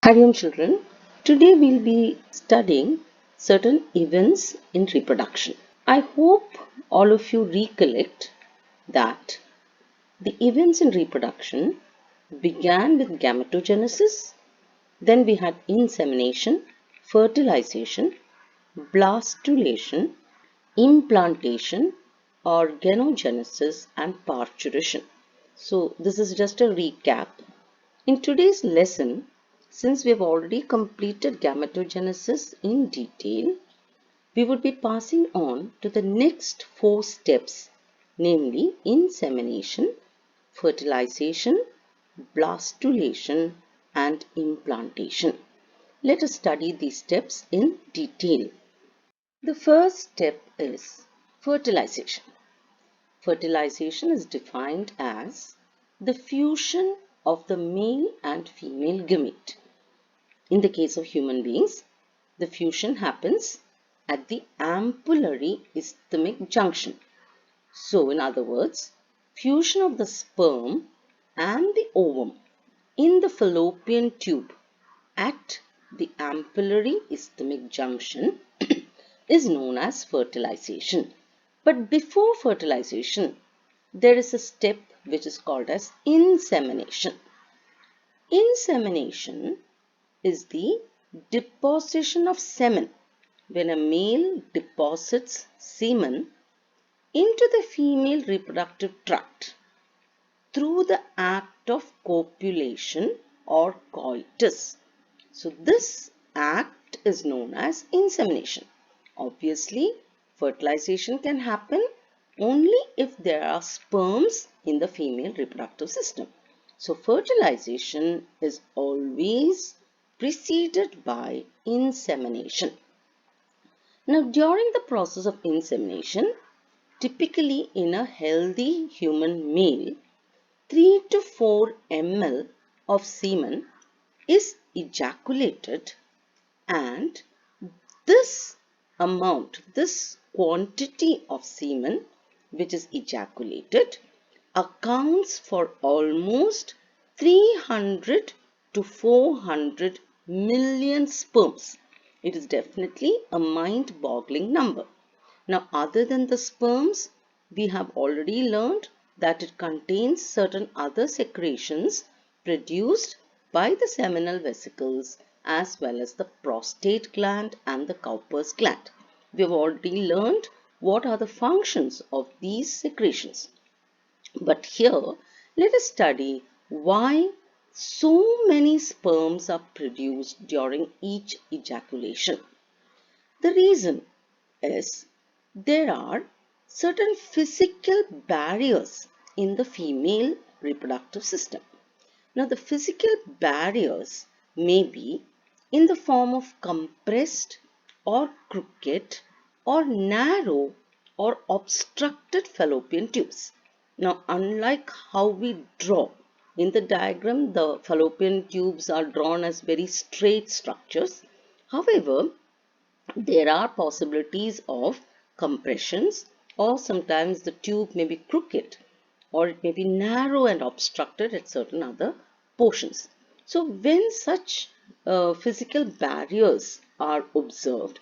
Hariom children, today we'll be studying certain events in reproduction. I hope all of you recollect that the events in reproduction began with gametogenesis, then we had insemination, fertilization, blastulation, implantation, organogenesis and parturition. So this is just a recap. In today's lesson, since we have already completed gametogenesis in detail, we would be passing on to the next 4 steps, namely insemination, fertilization, blastulation and implantation. Let us study these steps in detail. The first step is fertilization. Fertilization is defined as the fusion of the male and female gamete. In the case of human beings, the fusion happens at the ampullary isthmic junction. So, in other words, fusion of the sperm and the ovum in the fallopian tube at the ampullary isthmic junction is known as fertilization. But before fertilization, there is a step which is called as insemination. Insemination is the deposition of semen. When a male deposits semen into the female reproductive tract through the act of copulation or coitus. So this act is known as insemination. Obviously, fertilization can happen only if there are sperms in the female reproductive system. So fertilization is always preceded by insemination. Now, during the process of insemination, typically in a healthy human male, 3 to 4 ml of semen is ejaculated, and this quantity of semen which is ejaculated accounts for almost 300 to 400 million sperms. It is definitely a mind-boggling number. Now, other than the sperms, we have already learned that it contains certain other secretions produced by the seminal vesicles as well as the prostate gland and the Cowper's gland. We have already learned what are the functions of these secretions. But here, let us study why so many sperms are produced during each ejaculation. The reason is there are certain physical barriers in the female reproductive system. Now, the physical barriers may be in the form of compressed or crooked or narrow or obstructed fallopian tubes. Now, unlike how we draw in the diagram, the fallopian tubes are drawn as very straight structures. However, there are possibilities of compressions, or sometimes the tube may be crooked or it may be narrow and obstructed at certain other portions. So when such physical barriers are observed,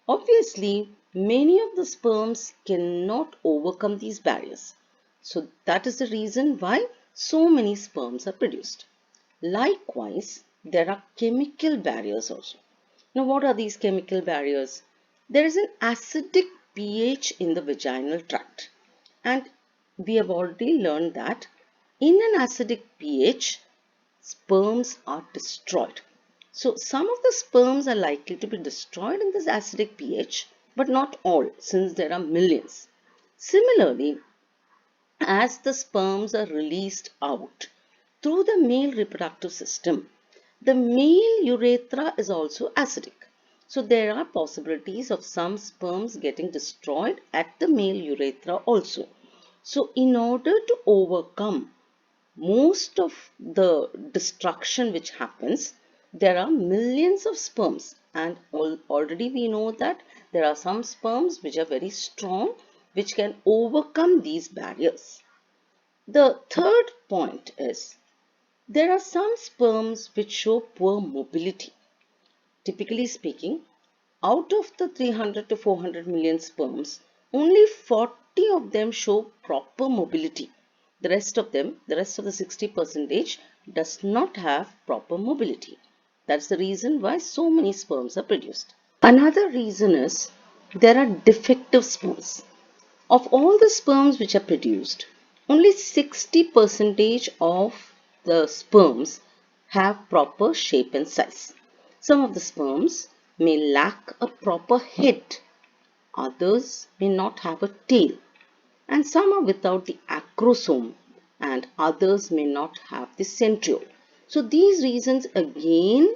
obviously many of the sperms cannot overcome these barriers. So that is the reason why so many sperms are produced. Likewise, there are chemical barriers also. Now, what are these chemical barriers? There is an acidic pH in the vaginal tract, and we have already learned that in an acidic pH, sperms are destroyed. So, some of the sperms are likely to be destroyed in this acidic pH, but not all, since there are millions. Similarly, as the sperms are released out through the male reproductive system, the male urethra is also acidic. So there are possibilities of some sperms getting destroyed at the male urethra also. So in order to overcome most of the destruction which happens, there are millions of sperms, and already we know that there are some sperms which are very strong, which can overcome these barriers. The third point is There are some sperms which show poor mobility. Typically speaking, out of the 300 to 400 million sperms, only 40 of them show proper mobility. The rest of them, the rest of the 60%, does not have proper mobility. That's the reason why so many sperms are produced. Another reason is there are defective sperms. Of all the sperms which are produced, only 60% of the sperms have proper shape and size. Some of the sperms may lack a proper head, others may not have a tail, and some are without the acrosome, and others may not have the centriole. So these reasons again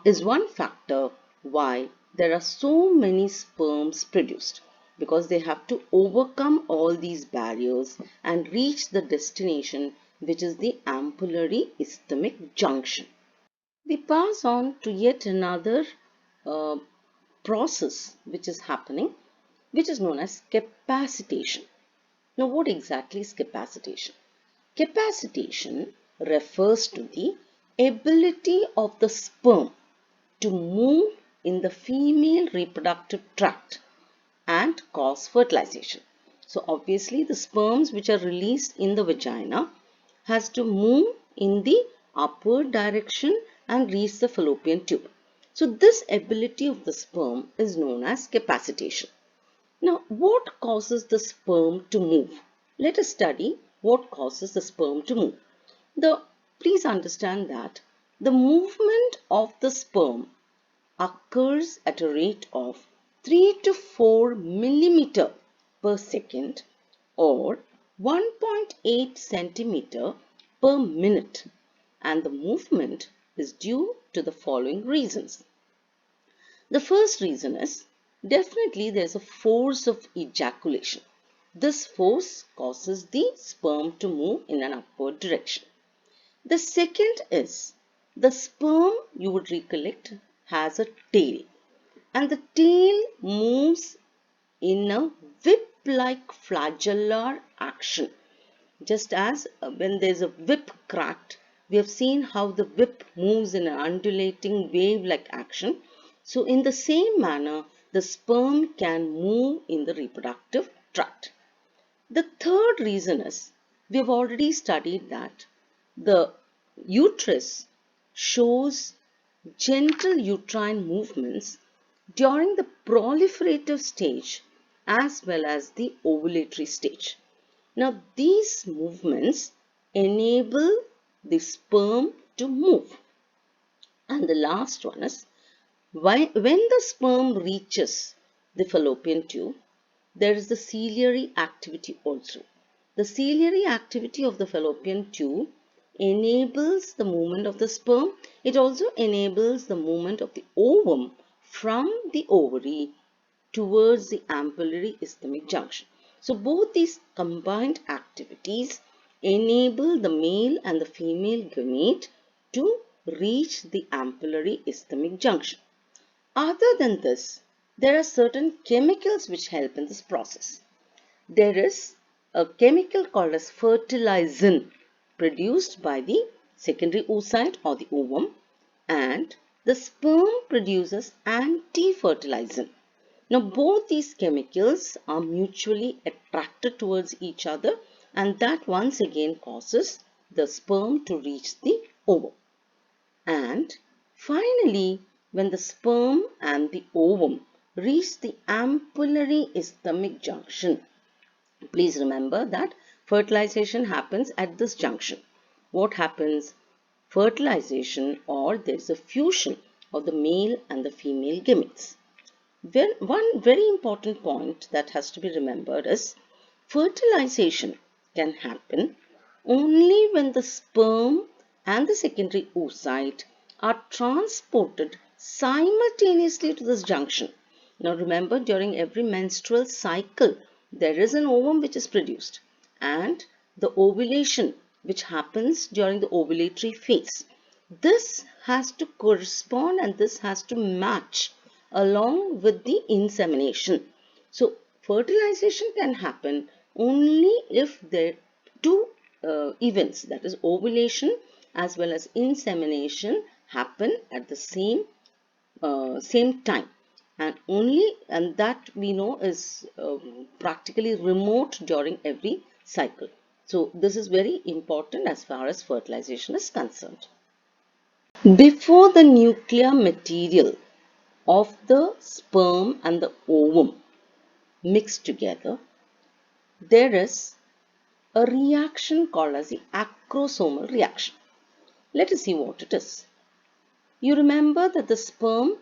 is one factor why there are so many sperms produced, because they have to overcome all these barriers and reach the destination, which is the ampullary isthmic junction. We pass on to yet another uh, process which is happening, which is known as capacitation. Now, what exactly is capacitation? Capacitation refers to the ability of the sperm to move in the female reproductive tract and cause fertilization. So obviously the sperms which are released in the vagina has to move in the upward direction and reach the fallopian tube. So this ability of the sperm is known as capacitation. Now, what causes the sperm to move? Let us study what causes the sperm to move. Please understand that the movement of the sperm occurs at a rate of 3 to 4 millimeter per second or 1.8 centimeter per minute, and the movement is due to the following reasons. The first reason is definitely there is a force of ejaculation. This force causes the sperm to move in an upward direction. The second is the sperm, you would recollect, has a tail, and the tail moves in a whip-like flagellar action. Just as when there is a whip cracked, we have seen how the whip moves in an undulating wave-like action. So in the same manner, the sperm can move in the reproductive tract. The third reason is, we have already studied that the uterus shows gentle uterine movements during the proliferative stage as well as the ovulatory stage. Now these movements enable the sperm to move. And the last one is, when the sperm reaches the fallopian tube, there is the ciliary activity also. The ciliary activity of the fallopian tube enables the movement of the sperm. It also enables the movement of the ovum from the ovary towards the ampullary isthmic junction. So both these combined activities enable the male and the female gamete to reach the ampullary isthmic junction. Other than this, there are certain chemicals which help in this process. There is a chemical called as fertilizin, produced by the secondary oocyte or the ovum, and the sperm produces anti-fertilizin. Now both these chemicals are mutually attracted towards each other, and that once again causes the sperm to reach the ovum. And finally, when the sperm and the ovum reach the ampullary isthmic junction, please remember that fertilization happens at this junction. What happens? Fertilization, or there is a fusion of the male and the female gametes. One very important point that has to be remembered is fertilization can happen only when the sperm and the secondary oocyte are transported simultaneously to this junction. Now remember, during every menstrual cycle, there is an ovum which is produced, and the ovulation which happens during the ovulatory phase. This has to correspond and this has to match along with the insemination. So fertilization can happen only if the two events, that is ovulation as well as insemination, happen at the same time, and that we know is practically remote during every cycle. So this is very important as far as fertilization is concerned. Before the nuclear material of the sperm and the ovum mix together, there is a reaction called as the acrosomal reaction. Let us see what it is. You remember that the sperm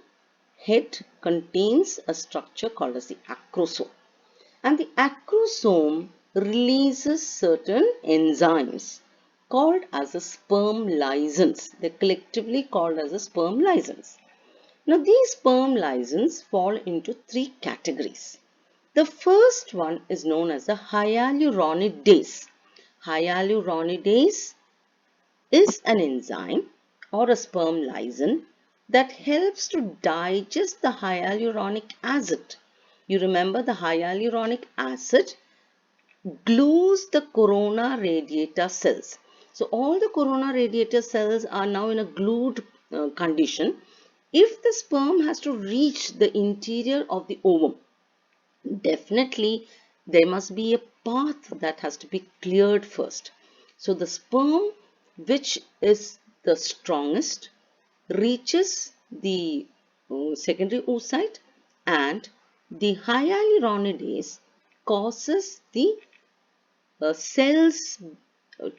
head contains a structure called as the acrosome, and the acrosome releases certain enzymes called as the sperm lysins. They're collectively called as the sperm lysins. Now these sperm lysins fall into three categories. The first one is known as the hyaluronidase. Hyaluronidase is an enzyme or a sperm lysin that helps to digest the hyaluronic acid. You remember the hyaluronic acid glues the corona radiata cells. So all the corona radiata cells are now in a glued condition. If the sperm has to reach the interior of the ovum, definitely there must be a path that has to be cleared first. So the sperm, which is the strongest, reaches the secondary oocyte, and the hyaluronidase causes the cells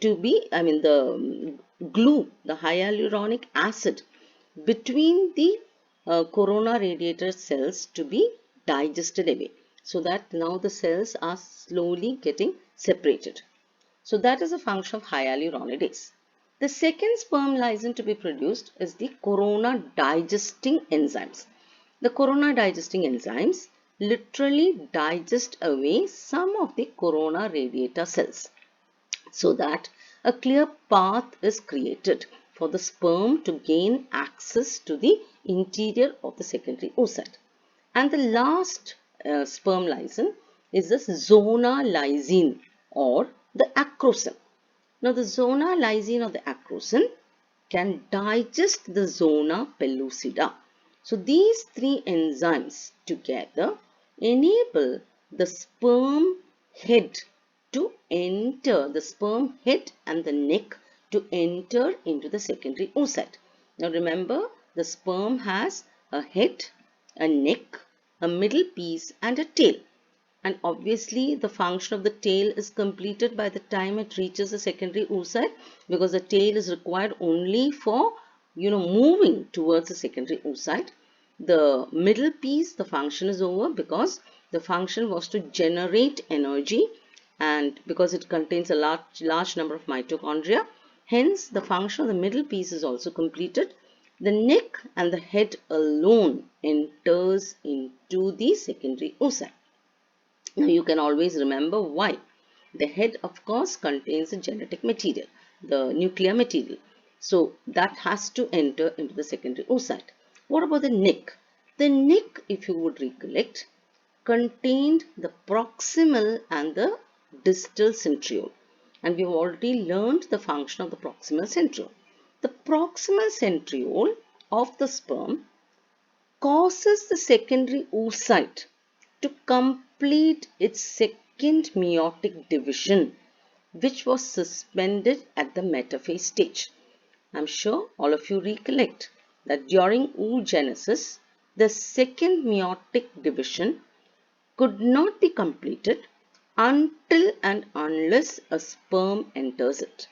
to be, the glue, the hyaluronic acid between the corona radiator cells to be digested away, so that now the cells are slowly getting separated. So that is a function of hyaluronidase. The second sperm lysin to be produced is the corona digesting enzymes. The corona digesting enzymes literally digest away some of the corona radiata cells, so that a clear path is created for the sperm to gain access to the interior of the secondary oocyte. And the last sperm lysin is the zona lysine or the acrosome. Now the zona lysine or the acrosome can digest the zona pellucida. So these three enzymes together enable the sperm head to enter, the sperm head and the neck to enter into the secondary oocyte. Now remember, the sperm has a head, a neck, a middle piece and a tail. And obviously the function of the tail is completed by the time it reaches the secondary oocyte, because the tail is required only for moving towards the secondary oocyte. The middle piece, the function is over, because the function was to generate energy, and because it contains a large number of mitochondria, hence the function of the middle piece is also completed. The neck and the head alone enters into the secondary oocyte. Now you can always remember why. The head, of course, contains the genetic material, the nuclear material. So that has to enter into the secondary oocyte. What about the neck? The neck, if you would recollect, contained the proximal and the distal centriole. And we have already learned the function of the proximal centriole. The proximal centriole of the sperm causes the secondary oocyte to complete its second meiotic division, which was suspended at the metaphase stage. I am sure all of you recollect that during oogenesis, the second meiotic division could not be completed until and unless a sperm enters it.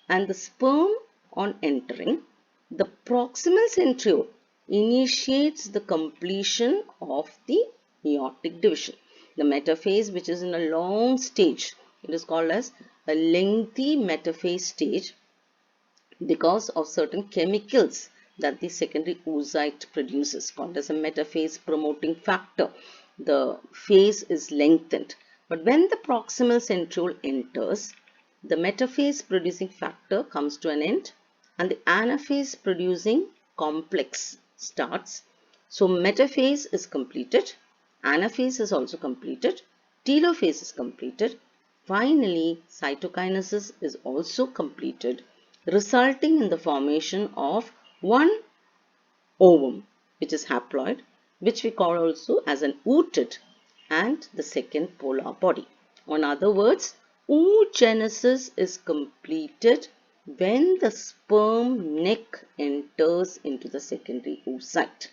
And the sperm, on entering, the proximal centriole initiates the completion of the meiotic division. The metaphase, which is in a long stage, it is called as a lengthy metaphase stage because of certain chemicals that the secondary oocyte produces, called as a metaphase promoting factor. The phase is lengthened. But when the proximal centriole enters, the metaphase producing factor comes to an end and the anaphase producing complex starts. So metaphase is completed, anaphase is also completed, telophase is completed, Finally, cytokinesis is also completed, resulting in the formation of one ovum, which is haploid, which we call also as an ootid, and the second polar body. In other words, oogenesis is completed when the sperm neck enters into the secondary oocyte.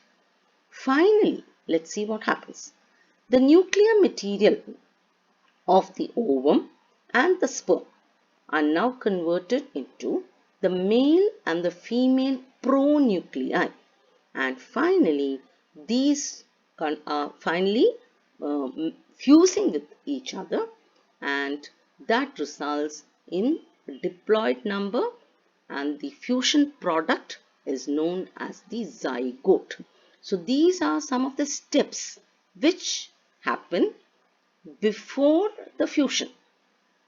Finally, let's see what happens. The nuclear material of the ovum and the sperm are now converted into the male and the female pronuclei, and finally these are fusing with each other, and that results in a diploid number, and the fusion product is known as the zygote. So these are some of the steps which happen before the fusion.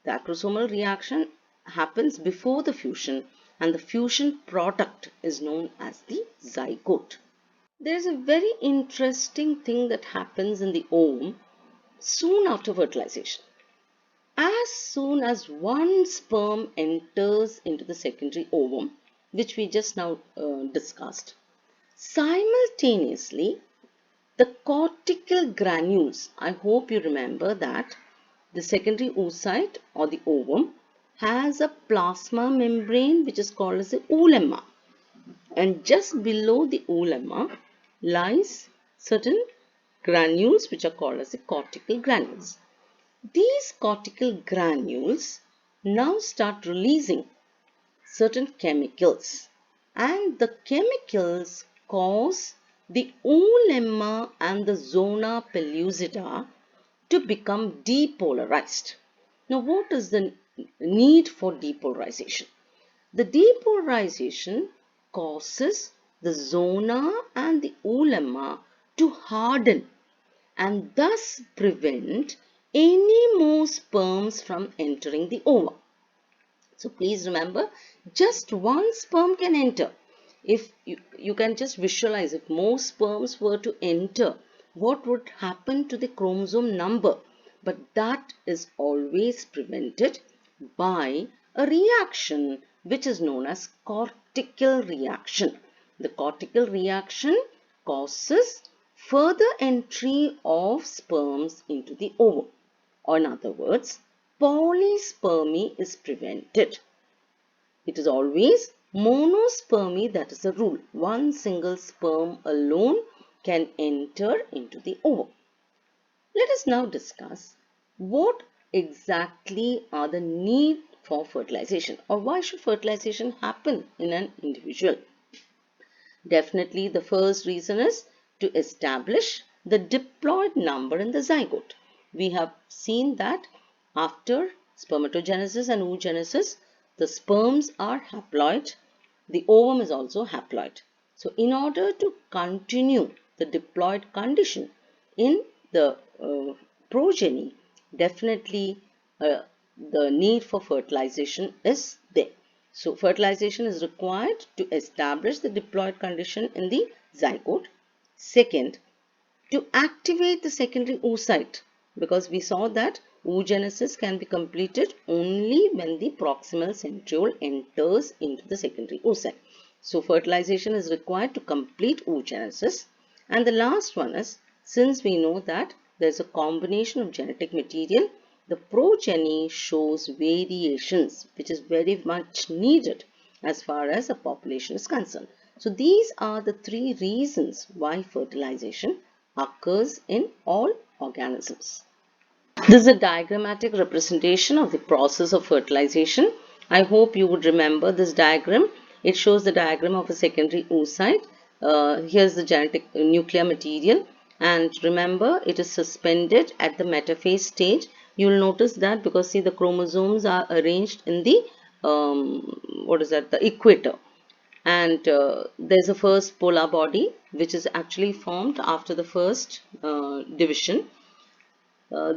The acrosomal reaction happens before the fusion, and the fusion product is known as the zygote. There is a very interesting thing that happens in the ovum soon after fertilization. As soon as one sperm enters into the secondary ovum, which we just now discussed, simultaneously the cortical granules, I hope you remember that the secondary oocyte or the ovum has a plasma membrane which is called as the oolemma, and just below the oolemma lies certain granules which are called as the cortical granules. These cortical granules now start releasing certain chemicals, and the chemicals cause the oolemma and the zona pellucida to become depolarized. Now, what is the need for depolarization? The depolarization causes the zona and the oolemma to harden and thus prevent any more sperms from entering the ovum. So please remember, just one sperm can enter. If you can just visualize, if more sperms were to enter, what would happen to the chromosome number? But that is always prevented by a reaction which is known as cortical reaction. The cortical reaction causes further entry of sperms into the ovum. Or in other words, polyspermy is prevented. It is always monospermy that is the rule. One single sperm alone can enter into the ovum. Let us now discuss what exactly are the need for fertilization, or why should fertilization happen in an individual. Definitely the first reason is to establish the diploid number in the zygote. We have seen that after spermatogenesis and oogenesis, the sperms are haploid, the ovum is also haploid. So in order to continue the diploid condition in the progeny, definitely the need for fertilization is there. So fertilization is required to establish the diploid condition in the zygote. Second, to activate the secondary oocyte, because we saw that oogenesis can be completed only when the proximal centriole enters into the secondary oocyte. So fertilization is required to complete oogenesis. And the last one is, since we know that there is a combination of genetic material, the progeny shows variations, which is very much needed as far as a population is concerned. So these are the three reasons why fertilization occurs in all organisms. This is a diagrammatic representation of the process of fertilization. I hope you would remember this diagram. It shows the diagram of a secondary oocyte. Here's the genetic nuclear material, and remember it is suspended at the metaphase stage. You will notice that because see the chromosomes are arranged in the the equator, and there's a first polar body which is actually formed after the first division.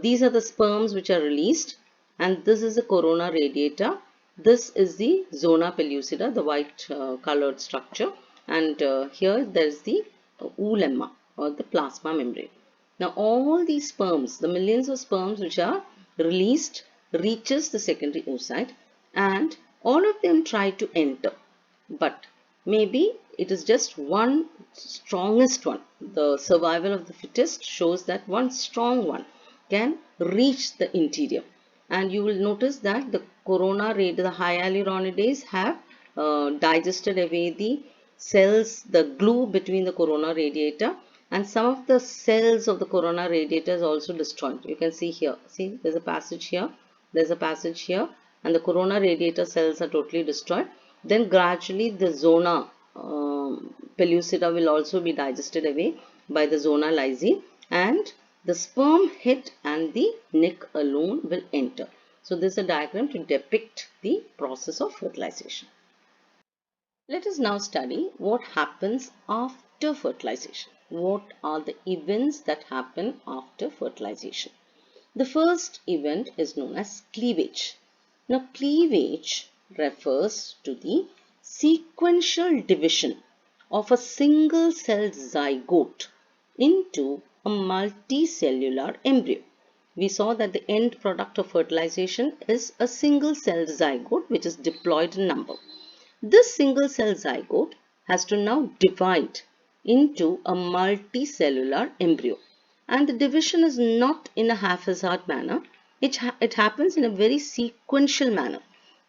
These are the sperms which are released, and this is the corona radiata. This is the zona pellucida, the white colored structure, and here there is the oolemma or the plasma membrane. Now all these sperms, the millions of sperms which are released reaches the secondary oocyte and all of them try to enter. But maybe it is just one strongest one. The survival of the fittest shows that one strong one can reach the interior. And you will notice that the the hyaluronidase have digested away the cells, the glue between the corona radiata, and some of the cells of the corona radiata is also destroyed. You can see here, see there's a passage here, there's a passage here, and the corona radiata cells are totally destroyed. Then gradually the zona pellucida will also be digested away by the zona lysine, and the sperm head and the neck alone will enter. So this is a diagram to depict the process of fertilization. Let us now study what happens after fertilization. What are the events that happen after fertilization? The first event is known as cleavage. Now, cleavage refers to the sequential division of a single-celled zygote into a multicellular embryo. We saw that the end product of fertilization is a single-celled zygote which is diploid in number. This single-cell zygote has to now divide into a multicellular embryo. And the division is not in a haphazard manner. It happens in a very sequential manner.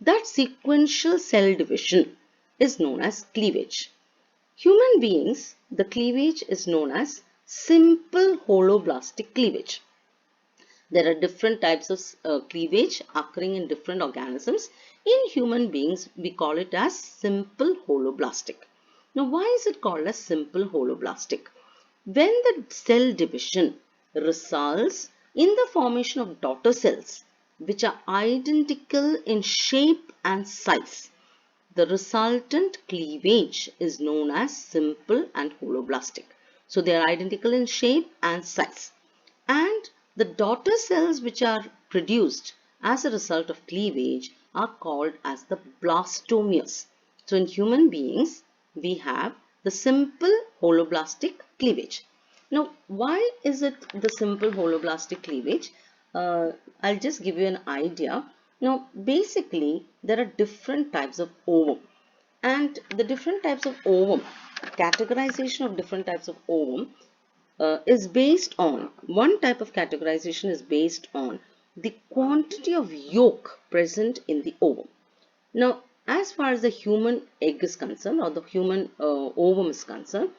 That sequential cell division is known as cleavage. Human beings, the cleavage is known as simple holoblastic cleavage. There are different types of cleavage occurring in different organisms. In human beings, we call it as simple holoblastic. Now, why is it called as simple holoblastic? When the cell division results in the formation of daughter cells, which are identical in shape and size, the resultant cleavage is known as simple and holoblastic. So, they are identical in shape and size. And the daughter cells which are produced as a result of cleavage are called as the blastomeres. So, in human beings, we have the simple holoblastic cleavage. Now, why is it the simple holoblastic cleavage? I'll just give you an idea. Now, basically, there are different types of ovum. And the different types of ovum, categorization of different types of ovum is based on, one type of categorization is based on the quantity of yolk present in the ovum. Now, as far as the human egg is concerned or the human ovum is concerned,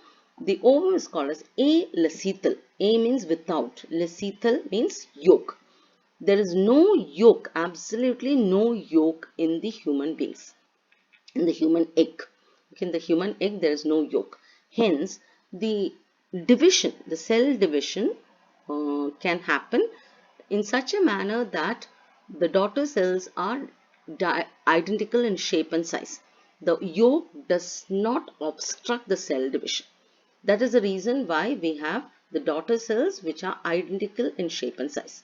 the ovum is called as alecital. A means without, lecital means yolk. There is no yolk, absolutely no yolk in the human beings, in the human egg. In the human egg, there is no yolk. Hence, the division, the cell division can happen in such a manner that the daughter cells are identical in shape and size. The yolk does not obstruct the cell division. That is the reason why we have the daughter cells which are identical in shape and size.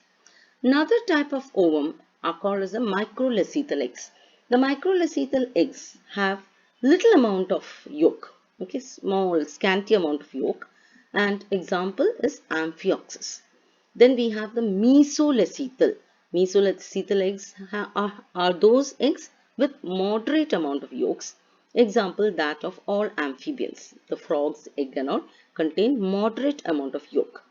Another type of ovum are called as the microlecital eggs. The microlecital eggs have little amount of yolk, okay, small scanty amount of yolk, and example is amphioxus. Then we have the mesolecital. Mesolecital eggs are those eggs with moderate amount of yolks. Example that of all amphibians. The frog's egg and all contain moderate amount of yolk.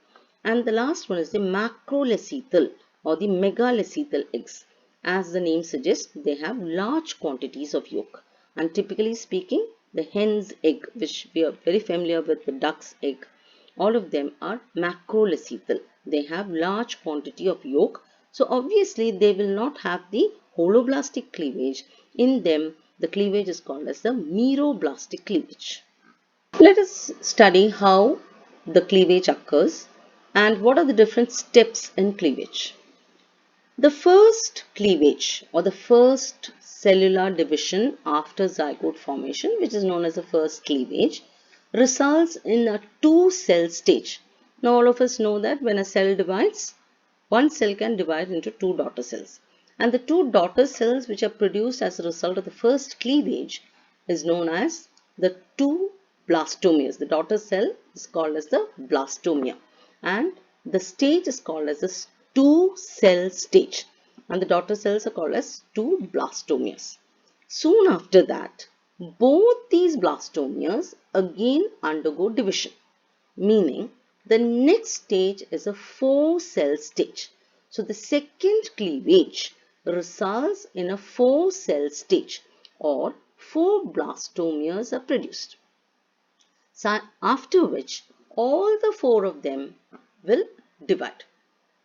And the last one is the macrolecital or the megalecital eggs. As the name suggests, they have large quantities of yolk. And typically speaking, the hen's egg, which we are very familiar with, the duck's egg, all of them are macrolecital. They have large quantity of yolk. So obviously they will not have the holoblastic cleavage. In them, the cleavage is called as the meroblastic cleavage. Let us study how the cleavage occurs and what are the different steps in cleavage. The first cleavage or the first cellular division after zygote formation, which is known as the first cleavage, results in a two-cell stage. Now all of us know that when a cell divides, one cell can divide into two daughter cells. And the two daughter cells which are produced as a result of the first cleavage is known as the two blastomeres. The daughter cell is called as the blastomere and the stage is called as the two-cell stage. and the daughter cells are called as two blastomeres. Soon after that, both these blastomeres again undergo division, meaning the next stage is a 4-cell stage. So the second cleavage results in a 4-cell stage, or 4 blastomeres are produced. So after which all the 4 of them will divide,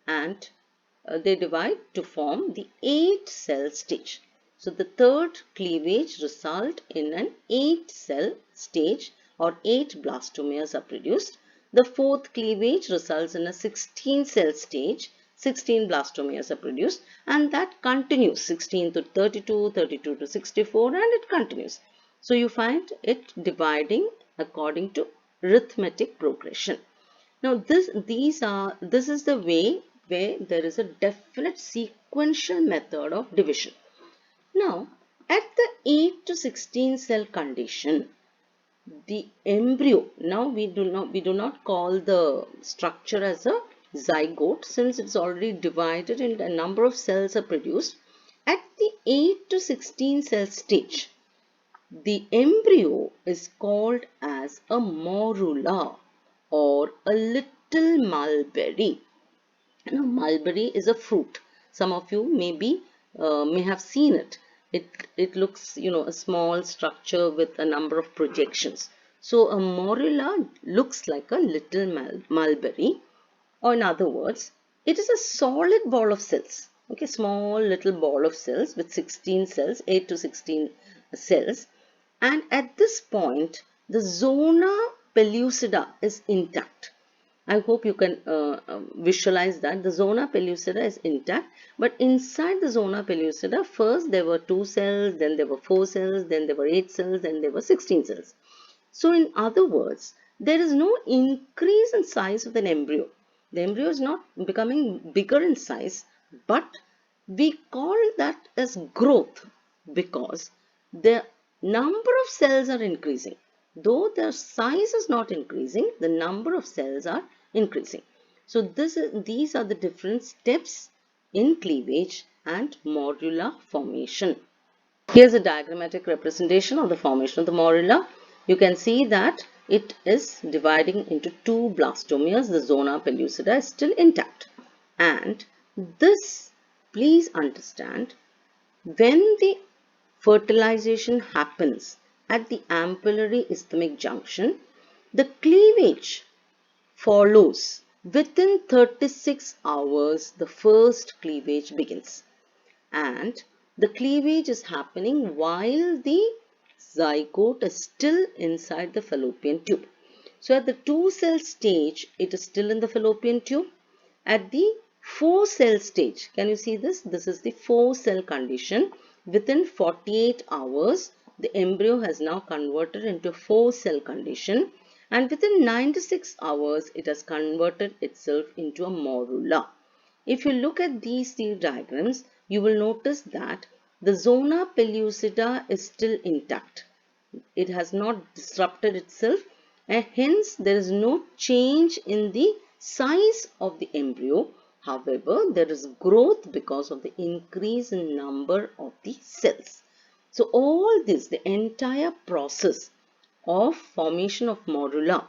and they divide to form the 8-cell stage. So the third cleavage result in an 8-cell stage, or 8 blastomeres are produced. The fourth cleavage results in a 16-cell stage. 16 blastomeres are produced, and that continues 16 to 32, 32 to 64, and it continues. So you find it dividing according to arithmetic progression. Now this is the way where there is a definite sequential method of division. Now at the 8 to 16 cell condition, the embryo, now we do not call the structure as a zygote, since it's already divided and a number of cells are produced. At the 8 to 16 cell stage, the embryo is called as a morula, or a little mulberry. Now, mulberry is a fruit. Some of you may have seen it. It looks, a small structure with a number of projections. So a morula looks like a little mulberry, or in other words, it is a solid ball of cells. Okay, small little ball of cells with 16 cells, 8 to 16 cells. And at this point, the zona pellucida is intact. I hope you can visualize that the zona pellucida is intact, but inside the zona pellucida, first there were 2 cells, then there were 4 cells, then there were 8 cells, then there were 16 cells. So in other words, there is no increase in size of the embryo. The embryo is not becoming bigger in size, but we call that as growth because the number of cells are increasing. Though their size is not increasing, the number of cells are increasing. So these are the different steps in cleavage and morula formation. Here's a diagrammatic representation of the formation of the morula. You can see that it is dividing into 2 blastomeres. The zona pellucida is still intact. And this, please understand, when the fertilization happens at the ampullary isthmic junction, the cleavage follows. Within 36 hours, the first cleavage begins. And the cleavage is happening while the zygote is still inside the fallopian tube. So at the 2-cell stage, it is still in the fallopian tube. At the 4-cell stage, can you see this? This is the 4-cell condition. Within 48 hours, the embryo has now converted into 4-cell condition, and within 96 hours, it has converted itself into a morula. If you look at these 3 diagrams, you will notice that the zona pellucida is still intact. It has not disrupted itself, and hence there is no change in the size of the embryo. However, there is growth because of the increase in number of the cells. So all this, the entire process of formation of morula,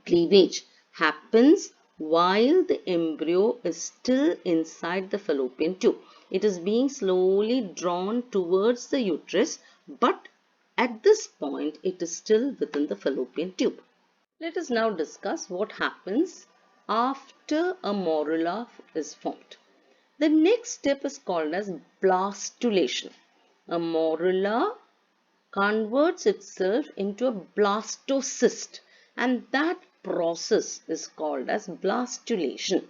cleavage, happens while the embryo is still inside the fallopian tube. It is being slowly drawn towards the uterus, but at this point it is still within the fallopian tube. Let us now discuss what happens after a morula is formed. The next step is called as blastulation. A morula converts itself into a blastocyst, and that process is called as blastulation.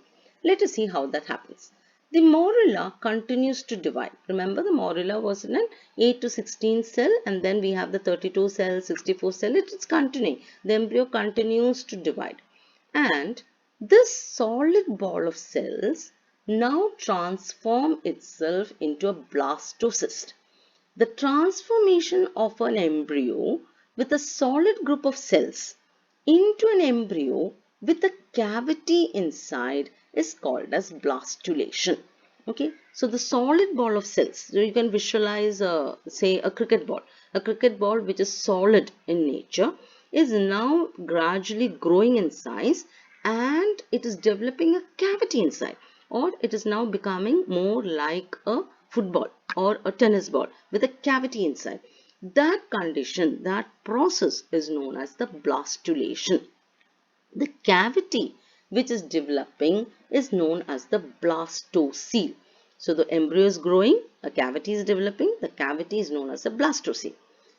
Let us see how that happens. The morula continues to divide. Remember, the morula was in an 8 to 16 cell, and then we have the 32 cell, 64 cell. It is continuing. The embryo continues to divide. And this solid ball of cells now transform itself into a blastocyst. The transformation of an embryo with a solid group of cells into an embryo with a cavity inside is called as blastulation. Okay, so the solid ball of cells, so you can visualize say a cricket ball which is solid in nature is now gradually growing in size, and it is developing a cavity inside, or it is now becoming more like a football or a tennis ball with a cavity inside. That condition, that process is known as the blastulation. The cavity which is developing is known as the blastocyst. So the embryo is growing, a cavity is developing, the cavity is known as the blastocyst.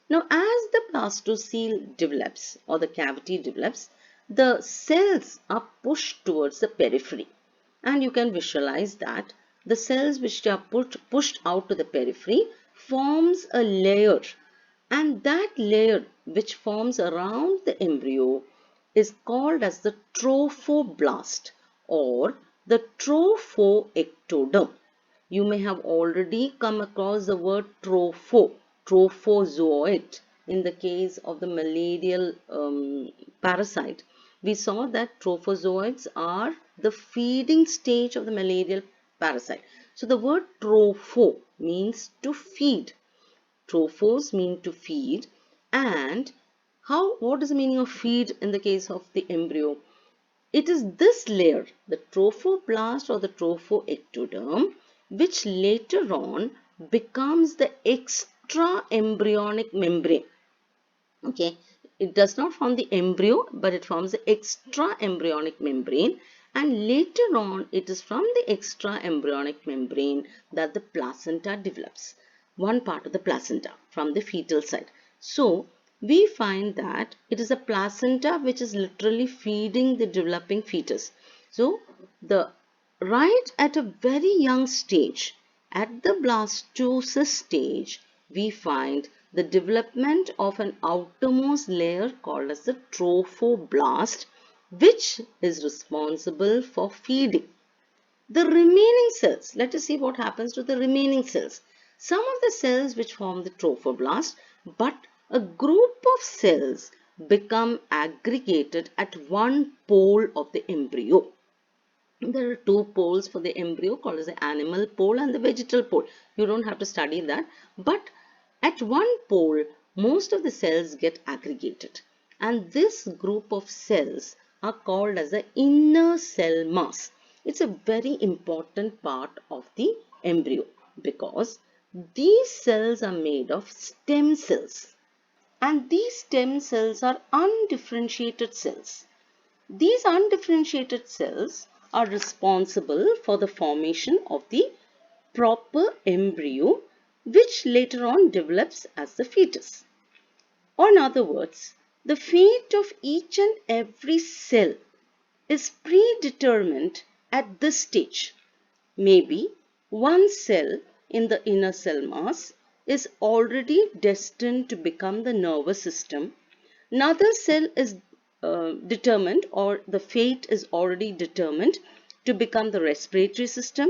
Now as the blastocyst develops or the cavity develops, the cells are pushed towards the periphery. And you can visualize that the cells which are pushed out to the periphery forms a layer, and that layer which forms around the embryo is called as the trophoblast or the trophoectoderm. You may have already come across the word trophozoite in the case of the malarial parasite. We saw that trophozoites are the feeding stage of the malarial parasite. So the word tropho means to feed. Trophos mean to feed. And what is the meaning of feed in the case of the embryo? It is this layer, the trophoblast or the trophoectoderm, which later on becomes the extra embryonic membrane. Okay, it does not form the embryo, but it forms the extra embryonic membrane, and later on it is from the extra embryonic membrane that the placenta develops. One part of the placenta from the fetal side. So we find that it is a placenta which is literally feeding the developing fetus. So right at a very young stage, at the blastocyst stage, we find the development of an outermost layer called as the trophoblast, which is responsible for feeding. The remaining cells, let us see what happens to the remaining cells. Some of the cells which form the trophoblast, but a group of cells become aggregated at one pole of the embryo. There are two poles for the embryo called as the animal pole and the vegetal pole. You don't have to study that, but at one pole, most of the cells get aggregated, and this group of cells are called as the inner cell mass. It's a very important part of the embryo because these cells are made of stem cells, and these stem cells are undifferentiated cells. These undifferentiated cells are responsible for the formation of the proper embryo, which later on develops as the fetus. Or in other words, the fate of each and every cell is predetermined at this stage. Maybe one cell in the inner cell mass is already destined to become the nervous system. Another cell is determined, or the fate is already determined to become the respiratory system.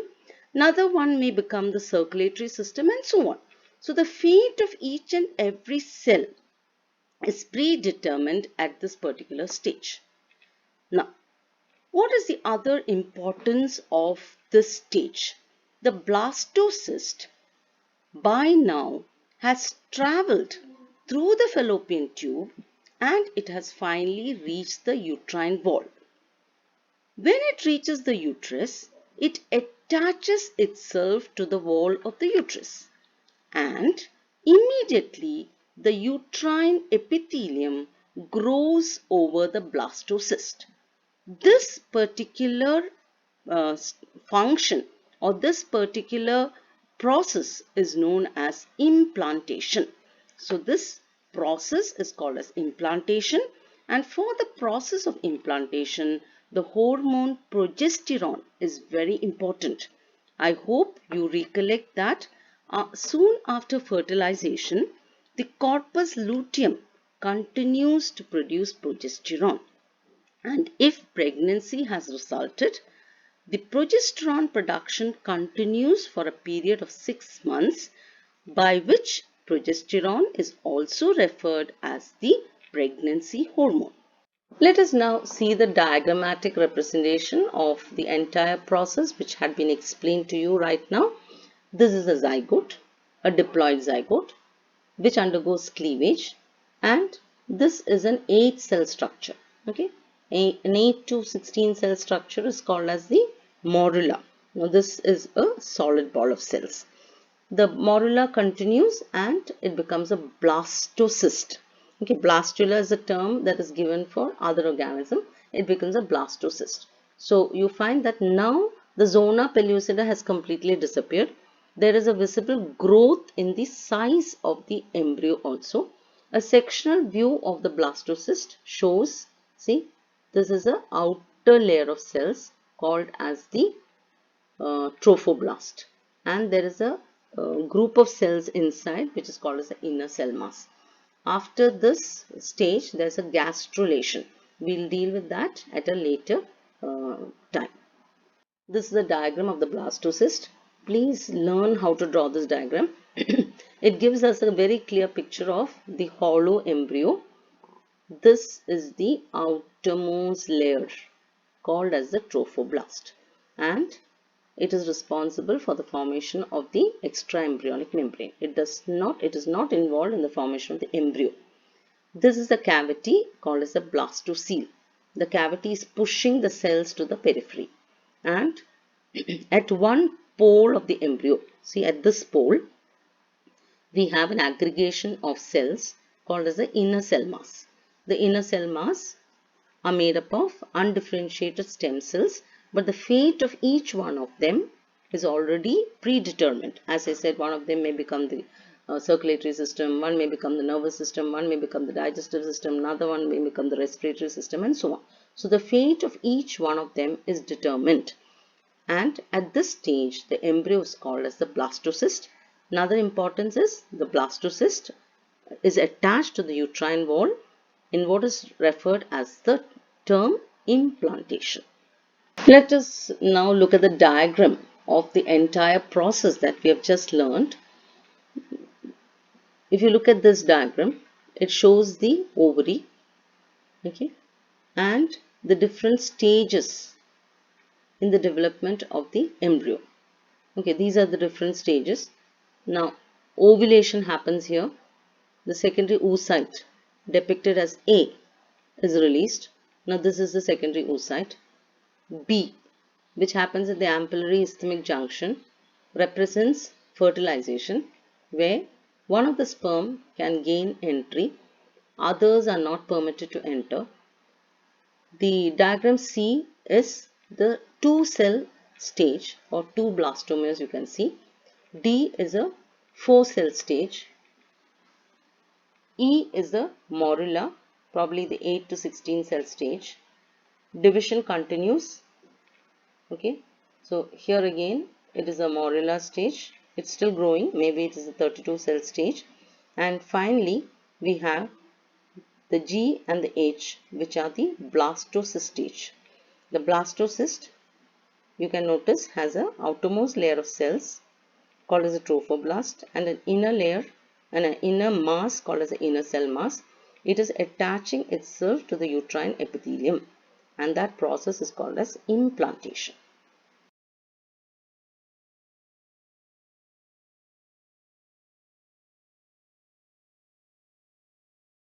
Another one may become the circulatory system, and so on. So the fate of each and every cell is predetermined at this particular stage. Now, what is the other importance of this stage? The blastocyst by now has traveled through the fallopian tube, and it has finally reached the uterine wall. When it reaches the uterus, it attaches itself to the wall of the uterus, and immediately the uterine epithelium grows over the blastocyst. This particular function or this particular process is known as implantation. So this process is called as implantation, and for the process of implantation, the hormone progesterone is very important. I hope you recollect that soon after fertilization, the corpus luteum continues to produce progesterone. And if pregnancy has resulted, the progesterone production continues for a period of 6 months, by which progesterone is also referred as the pregnancy hormone. Let us now see the diagrammatic representation of the entire process which had been explained to you right now. This is a zygote, a diploid zygote, which undergoes cleavage, and this is an 8 cell structure. Okay, an 8 to 16 cell structure is called as the morula. Now this is a solid ball of cells. The morula continues and it becomes a blastocyst. Okay, blastula is a term that is given for other organism. It becomes a blastocyst. So you find that now the zona pellucida has completely disappeared. There is a visible growth in the size of the embryo also. A sectional view of the blastocyst shows, see, this is a outer layer of cells called as the trophoblast, and there is a group of cells inside which is called as the inner cell mass. After this stage, there is a gastrulation. We'll deal with that at a later time. This is the diagram of the blastocyst. Please learn how to draw this diagram. It gives us a very clear picture of the hollow embryo. This is the outermost layer called as the trophoblast, and it is responsible for the formation of the extraembryonic membrane. It is not involved in the formation of the embryo. This is the cavity called as the blastocoele. The cavity is pushing the cells to the periphery, and at one pole of the embryo, see at this pole, we have an aggregation of cells called as the inner cell mass. The inner cell mass are made up of undifferentiated stem cells, but the fate of each one of them is already predetermined. As I said, one of them may become the circulatory system, one may become the nervous system, one may become the digestive system, another one may become the respiratory system, and so on. So the fate of each one of them is determined. And at this stage, the embryo is called as the blastocyst. Another importance is the blastocyst is attached to the uterine wall in what is referred as the term implantation. Let us now look at the diagram of the entire process that we have just learned. If you look at this diagram, it shows the ovary, okay, and the different stages in the development of the embryo. Okay, these are the different stages. Now, ovulation happens here. The secondary oocyte, depicted as A, is released. Now, this is the secondary oocyte. B, which happens at the ampullary isthmic junction, represents fertilization, where one of the sperm can gain entry, others are not permitted to enter. The diagram C is the 2-cell stage or 2 blastomeres you can see. D is a 4-cell stage. E is the morula, probably the 8 to 16 cell stage. Division continues. Okay, so here again it is a morula stage. It's still growing. Maybe it is a 32 cell stage. And finally we have the G and the H, which are the blastocyst stage. The blastocyst, you can notice, has an outermost layer of cells called as a trophoblast and an inner layer and an inner mass called as the inner cell mass. It is attaching itself to the uterine epithelium, and that process is called as implantation.